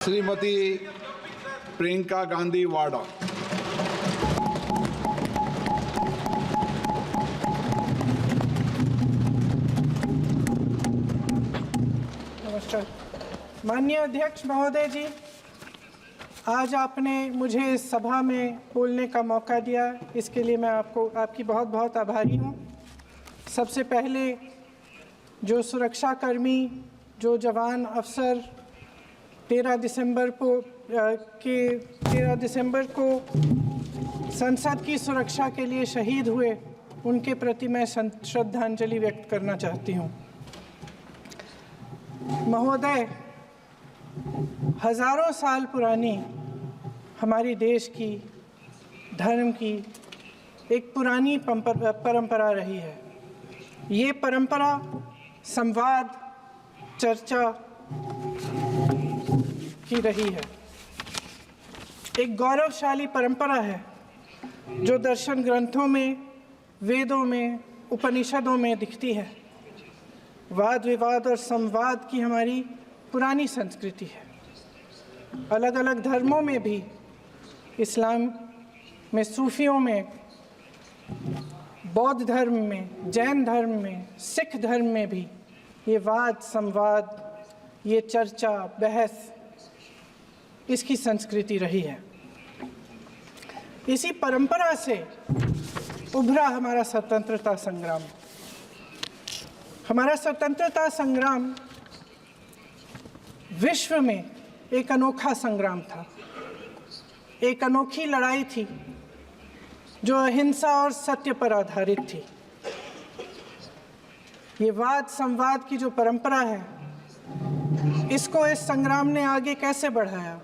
श्रीमती प्रियंका गांधी वाड़ा। नमस्कार माननीय अध्यक्ष महोदय जी, आज आपने मुझे इस सभा में बोलने का मौका दिया, इसके लिए मैं आपकी बहुत बहुत आभारी हूँ। सबसे पहले जो सुरक्षाकर्मी, जो जवान अफसर 13 दिसंबर को संसद की सुरक्षा के लिए शहीद हुए, उनके प्रति मैं श्रद्धांजलि व्यक्त करना चाहती हूँ। महोदय, हजारों साल पुरानी हमारी देश की धर्म की एक पुरानी परंपरा रही है। ये परंपरा संवाद, चर्चा की रही है। एक गौरवशाली परंपरा है जो दर्शन ग्रंथों में, वेदों में, उपनिषदों में दिखती है। वाद विवाद और संवाद की हमारी पुरानी संस्कृति है। अलग अलग धर्मों में भी, इस्लाम में, सूफियों में, बौद्ध धर्म में, जैन धर्म में, सिख धर्म में भी ये वाद संवाद, ये चर्चा बहस, इसकी संस्कृति रही है। इसी परंपरा से उभरा हमारा स्वतंत्रता संग्राम। हमारा स्वतंत्रता संग्राम विश्व में एक अनोखा संग्राम था, एक अनोखी लड़ाई थी जो अहिंसा और सत्य पर आधारित थी। ये वाद संवाद की जो परंपरा है, इसको इस संग्राम ने आगे कैसे बढ़ाया?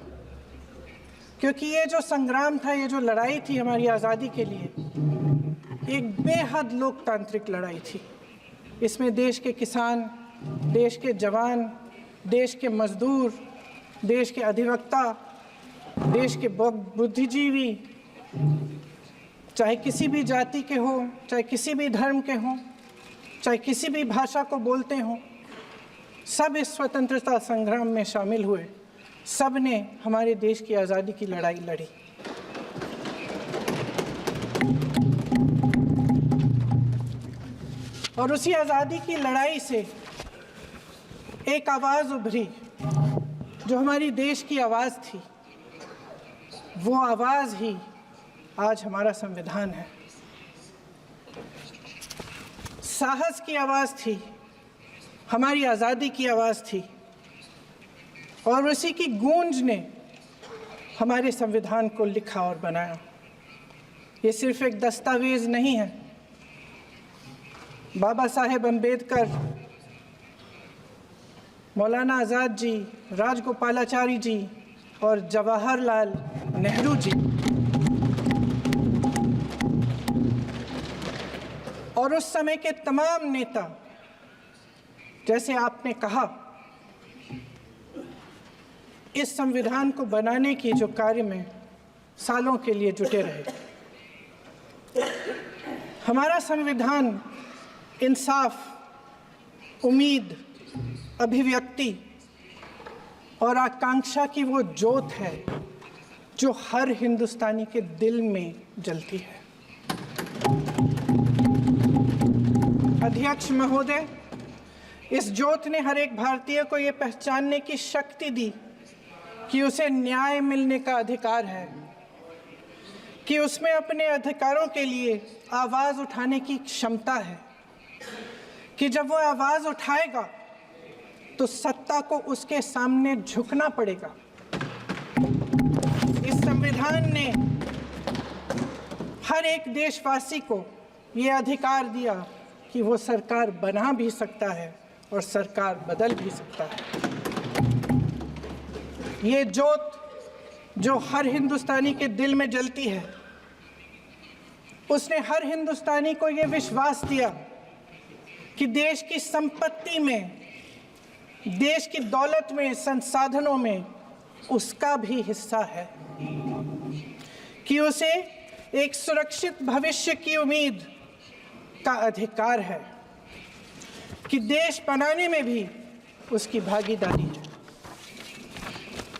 क्योंकि ये जो संग्राम था, ये जो लड़ाई थी हमारी आज़ादी के लिए, एक बेहद लोकतांत्रिक लड़ाई थी। इसमें देश के किसान, देश के जवान, देश के मजदूर, देश के अधिवक्ता, देश के बुद्धिजीवी, चाहे किसी भी जाति के हों, चाहे किसी भी धर्म के हों, चाहे किसी भी भाषा को बोलते हों, सब इस स्वतंत्रता संग्राम में शामिल हुए। सब ने हमारे देश की आज़ादी की लड़ाई लड़ी। और उसी आज़ादी की लड़ाई से एक आवाज़ उभरी जो हमारी देश की आवाज़ थी। वो आवाज़ ही आज हमारा संविधान है। साहस की आवाज़ थी, हमारी आज़ादी की आवाज़ थी, और उसी की गूंज ने हमारे संविधान को लिखा और बनाया। ये सिर्फ एक दस्तावेज नहीं है। बाबा साहेब अम्बेडकर, मौलाना आज़ाद जी, राजगोपालाचारी जी और जवाहरलाल नेहरू जी और उस समय के तमाम नेता, जैसे आपने कहा, इस संविधान को बनाने की जो कार्य में सालों के लिए जुटे रहे। हमारा संविधान इंसाफ, उम्मीद, अभिव्यक्ति और आकांक्षा की वो ज्योत है जो हर हिंदुस्तानी के दिल में जलती है। अध्यक्ष महोदय, इस ज्योत ने हर एक भारतीय को ये पहचानने की शक्ति दी कि उसे न्याय मिलने का अधिकार है, कि उसमें अपने अधिकारों के लिए आवाज़ उठाने की क्षमता है, कि जब वो आवाज़ उठाएगा तो सत्ता को उसके सामने झुकना पड़ेगा। इस संविधान ने हर एक देशवासी को ये अधिकार दिया कि वो सरकार बना भी सकता है और सरकार बदल भी सकता है। ये ज्योत जो हर हिंदुस्तानी के दिल में जलती है, उसने हर हिंदुस्तानी को ये विश्वास दिया कि देश की संपत्ति में, देश की दौलत में, संसाधनों में उसका भी हिस्सा है, कि उसे एक सुरक्षित भविष्य की उम्मीद का अधिकार है, कि देश बनाने में भी उसकी भागीदारी है।